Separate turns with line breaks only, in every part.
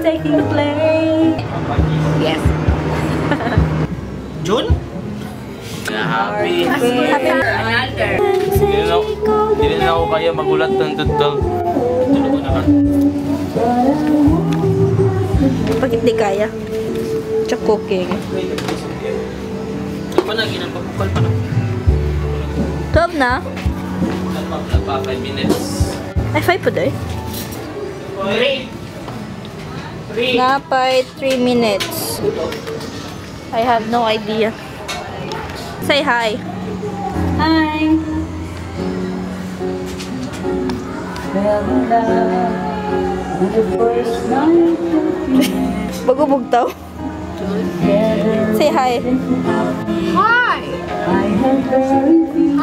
taking place.
Yes.
June? Happy.
Happy birthday.
Hindi na ako kaya magulat ng tutol. Tulog ko na ka.
Bakit di kaya? Tsaka cooking.
Ano na, ginapapukal pa na.
12 na?
Nagpa 5 minutes.
Ay, 5 po daw eh.
3.
Napay 3 minutes. I have no idea. Say hi.
Hi. Fell in love on the first night that we met.
Bago bugtaw. Say hi.
I had very few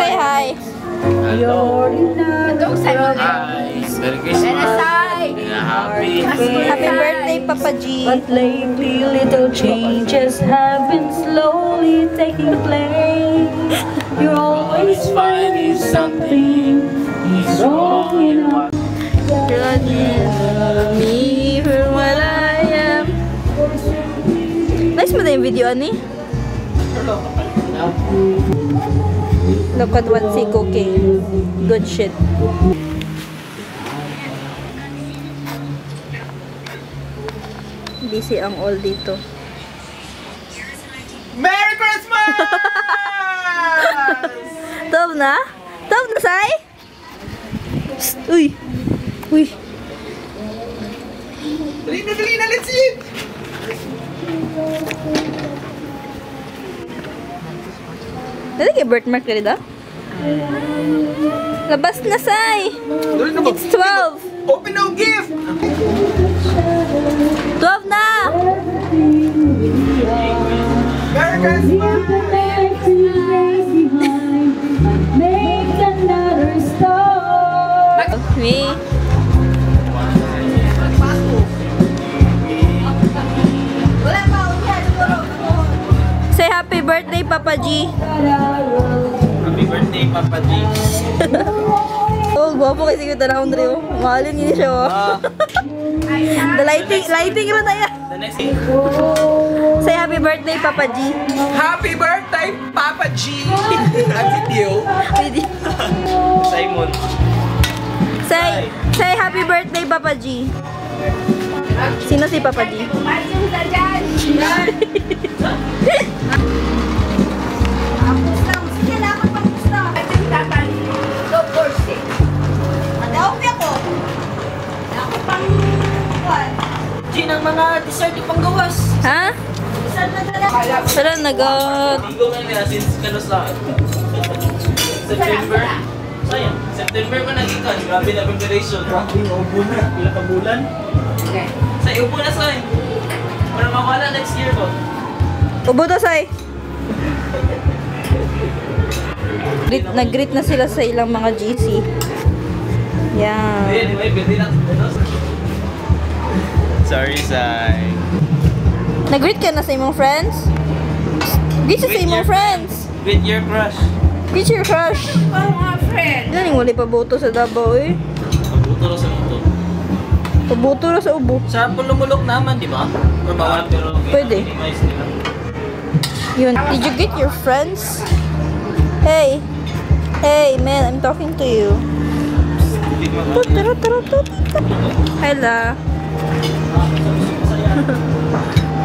Say hi.
you're in love.
Hi. Merry Christmas. Happy.
Happy birthday, Papa G.
But lately little changes have been slowly taking place. You're always finding something wrong in us.
Me for what I am. Nice mo na yung video, ani? Look at what she cooking. Good shit. Busy ang all dito.
Merry Christmas!
12 na? 12 na, Sai? Psst, uy! Uy!
Dali na, let's eat!
Dali kay birthmark ka rin daw? Labas na, Sai! It's 12!
Open no gift!
12 na!
Merry Christmas!
Make another start.
Me. Say happy birthday, Papa G.
Happy birthday, Papa G.
Oh, guwapo kasi kita na akong Rio. Mahalin yun siya, oh. The lighting rin na yan.
The next
Say happy birthday, Papa G.
Happy birthday, Papa G! I'm with you. Simon.
Say happy birthday, Papa G. Sino si Papa G?
G ng mga dessert ipang gawas.
Ha? Sala nag-
Ligo na nila since kanos lang. September. Sayang. September pa nag-ikan. Grabe na preparation. Grabe yung ubo na. Pila ka bulan. Sa ubo na say. Para mawala next year ko.
Ubo to, Sai. Nag-greet na sila sa ilang mga GC. Yan.
Anyway, pwede na. Sorry, Sai.
Nag-greet ka na sa imong friends? Greet sa imong friends.
With your crush.
Greet your crush.
Oh, my friend.
Galing wali pa boto sa Davao, eh.
Mabuto rin sa muto.
Paboto na sa ubo.
Sa pulumulok naman, di ba? Or bawal, pero
Pwede.
minimize nila.
Yun. Did you get your friends? Hey. Hey, man, I'm talking to you.
Hindi mo
Hello.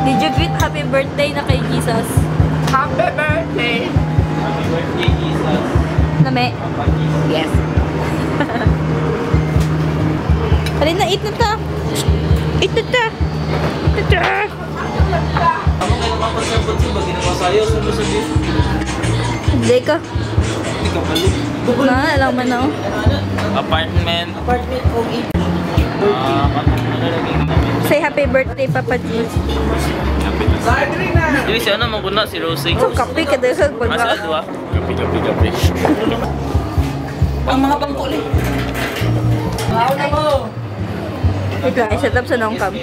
Did you greet happy birthday na kay Jesus?
Happy birthday.
Happy birthday, Jesus.
Name?
Papa Jesus.
Yes.
Halina, eat na ta. Eat na ta. Eat na ta.
Ako kayo mapasabot sa bagay na masayo sa musulit.
Hindi ka.
Hindi ka balik.
Alam mo na.
Apartment.
Apartment kong
Say happy birthday, Papa G.
Yung siya naman ko na, si Rosie.
So, kape ka dahil sa
Asa
pagka.
dua?
Ang mga bangko ulit. Wow na mo.
Wait lang, i-set up sa nongkam.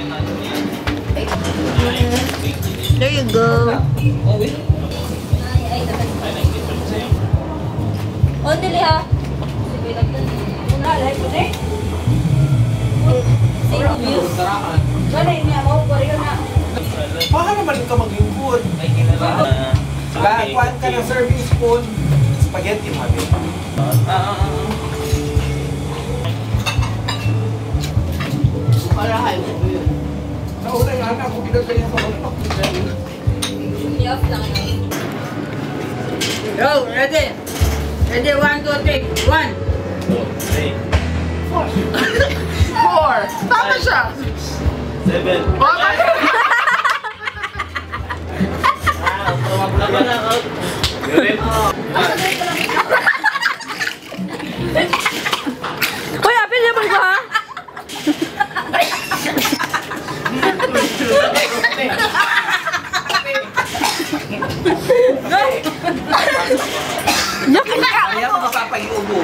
There you go. On dili ha.
Una, like ko na.
Same views.
Ganun niya mo, pariyo na.
Baka naman ka maglingkod.
Ay, kinala.
Kuhaan ka ng serving spoon. Spaghetti, mami.
Parahay mo yun.
Nauna yung anak ko, pinagkaya sa ulo.
Off lang yun.
Go, ready? Ready, 1, 2, 3. 1. 4. Tama siya.
7. Tumabla na ako. Ganun.
Uy, apil niya ba ha?
Kaya ako mapapag-iubo.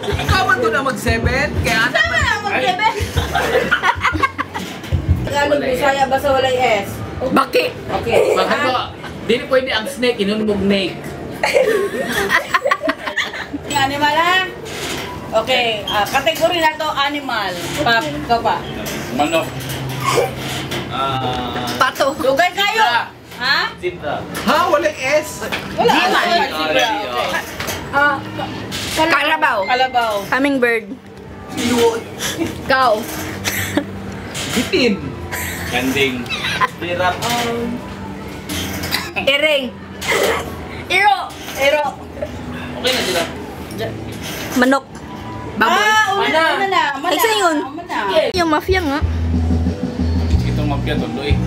Ikaw man doon na mag-7, kaya anak
Tama na, mag-7. Tagalog, Bisaya, basta walay S.
Baki!
Okay.
Bakit ko? Di na pwede ang snake, inunmog snake.
Yung animal ha? Okay, kategory na to animal. Pap, ikaw pa.
Manok.
Pato.
Dugay kayo! Ha?
Zebra.
Ha? Walang S?
Wala.
Zebra.
Zebra, okay.
Kalabaw.
Kalabaw.
Hummingbird.
Sinuot.
Cow.
Bitin.
Kanding. Tirap.
Iring. Iro.
Ero.
Okay na sila.
Manok.
Una na.
Ay, sa'yo yun.
Mana.
Yung mafia nga.
Itong mafia tuloy.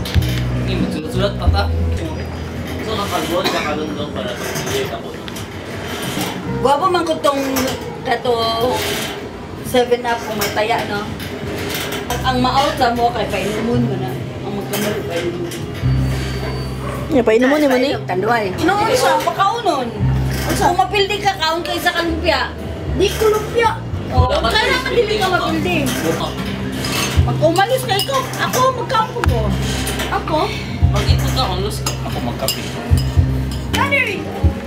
Hindi, magsulat pa ta. So, nakalbon, nakalundong para sa pilihan ako.
Guwapo man ko tong kato 7 up kung may taya, no? Ang ma-out sa mo kay painumun mo na. Ang magkamali painumun.
Yung painom mo ni mo ni.
Tanduay. Inuun siya, pakaunon. Kung mapildi ka, kaon kayo sa kalumpya. Di ko lumpya. O, kaya naman dili ka mapildi.
Buka.
Pag umalis ka ikaw, ako magkampo ko. Ako?
Pag ito ka, ulos ka.
Ako magkapit.
Nani?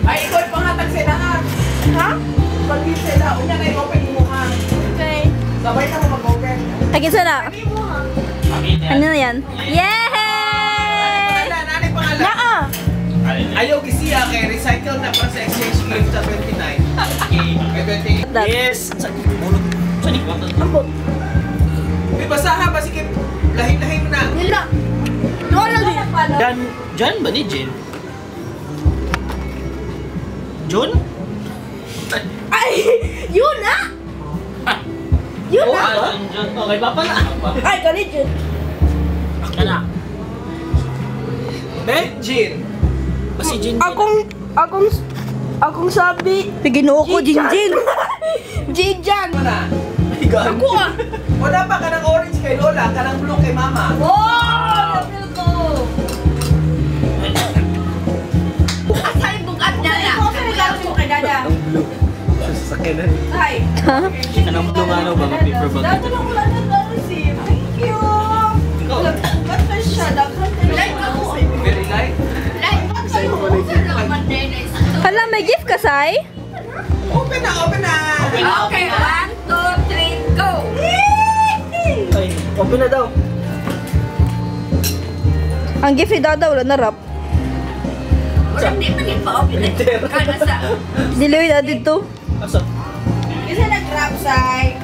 Ay, ikaw yung pangatag sila ha.
Ha?
Pag-give sila, unya na i-open mo ha.
Okay.
Sabay na mo mag-open.
Tagin sana.
Pakit yan.
Ano na yan? Yay!
Nanay pangalan.
Naa!
Ayaw gisiya kay recycle na para sa exchange gift sa 29. Kay 28.
Yes! Bulog. Saan ikaw?
May basaha ba? Sige, lahin-lahin mo na.
Nila. Wala na pala.
Jan ba ni Jen? John?
Ay! Yun na! Yun na!
John. Okay, papa na.
Ay, ganit yun.
Kana.
Benjin.
Si Jen.
Akong sabi.
Piginuo ko, Jinjin.
Jijan.
Ano na?
Ako ah.
Wala pa ka ng orange kay Lola, ka ng blue kay Mama.
Wow! Napil ko. Asay bugat na lang. Bugat ko kay Dada.
Sasakyanan.
Ay.
Anong plumano ba? Paper bag.
Dada lang wala na receive. Thank you. Ba't na siya? Like ako.
Very light.
Like ako.
Hala, may gift ka, Sai?
Open na, open na.
Okay, 1, 2, 3, go!
Ay, open na daw.
Ang gift ni Dada, wala na rap.
Hindi man yung pa-open. Kana sa...
Diloy na dito.
Asa?
Isa nag-grab, Sai.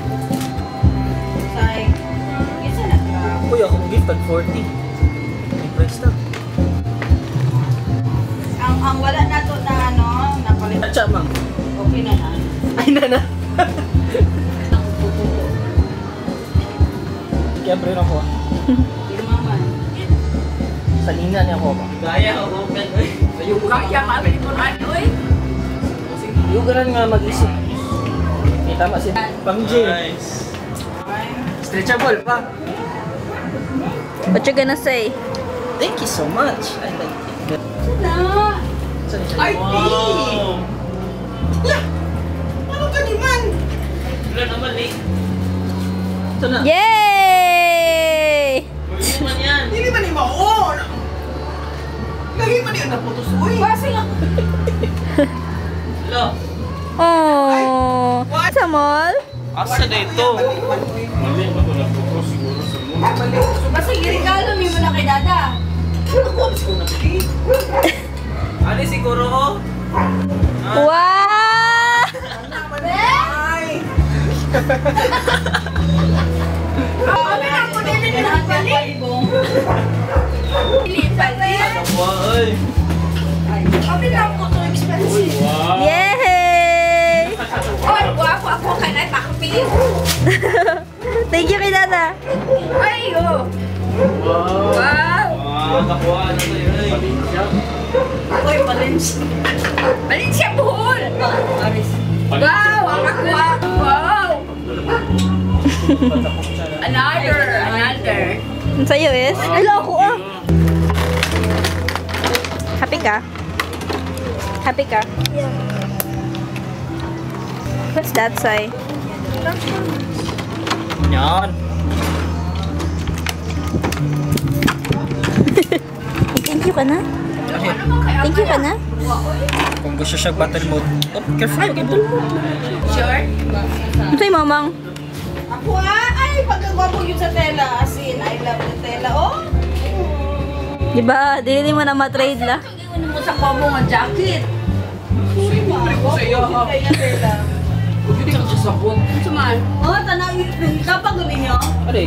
Sai. Isa nag-grab.
Uy, akong gift tag 40. May price tag.
Ang wala na to na ano, napalit.
Atsa, mang.
Okay na na.
Ay, nana. Kaya pre na ko.
Lima man.
Salina niya ako ba? Gaya ako, open.
Kaya mabili mo na oy.
Yung ganun nga mag-isip. May tama si Pang J. Nice. Stretchable pa.
What you gonna say?
Thank you so much. I like it.
Na.
Ay,
Wow.
Ano ka naman?
Wala naman eh. Ito na.
Yay!
Pwede naman yan.
Hindi man yung mao. Lahi man yung naputos. Uy.
Basing ako.
Hello.
Oh,
What?
sa mall?
Asa na ito?
Mali ba ito nag-focus siguro sa mo?
Basta regalo mo na kay Dada.
Ano siguro ko?
Wow!
Kami na ako din na nagbalik.
Ano ba, ay?
Kami na ako to expensive.
Wow!
Yay!
Oy, guwapo ako kay na takpi.
Thank you kay Dada.
Ay, oh. Wow.
Nakuha na to yun, ay.
Oy, Valencia. Valencia buhol. Paris. Wow, ang nakuha. Wow. Another.
Ang sa'yo is? Hello ako ah. Happy ka? Happy ka? Yeah. What's that say?
Yan.
Thank you ka na? Thank you ka na?
Kung gusto siya battle mode. Oh, careful. Battle mode.
Sure?
Ano sa'yo, mamang?
Ako ay pagkagwapo yun sa tela. As in, I love the tela. Oh.
Diba? Dili mo na matrade la.
Iwan mo sa kwamo nga jacket. Siyempre ko sa iyo ha.
Hindi ka sa sabon.
Suman. Oh, tanawin. Kapag gabi niyo.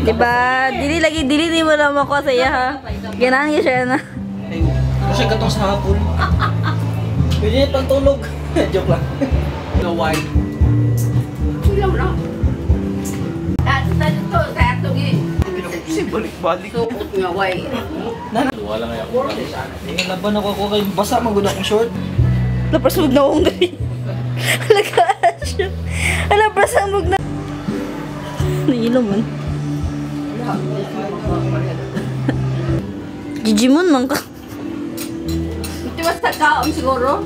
Diba? Dili mo na makuha sa iya ha. Ganahan niya siya na.
Kasi katong sa hapon. Pwede niya pang tulog. Joke lang. No white.
Silaw na. Tayo to, kaya to gi.
Kasi balik-balik.
Sukot nga, way.
Wala nga ako.
Laban ako kay basa maguna akong short.
Laprasmog na akong gari. Alagaan siya. Alaprasmog na. Nailo man. Gigimon man ka.
Ito was sa kaom siguro.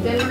Pero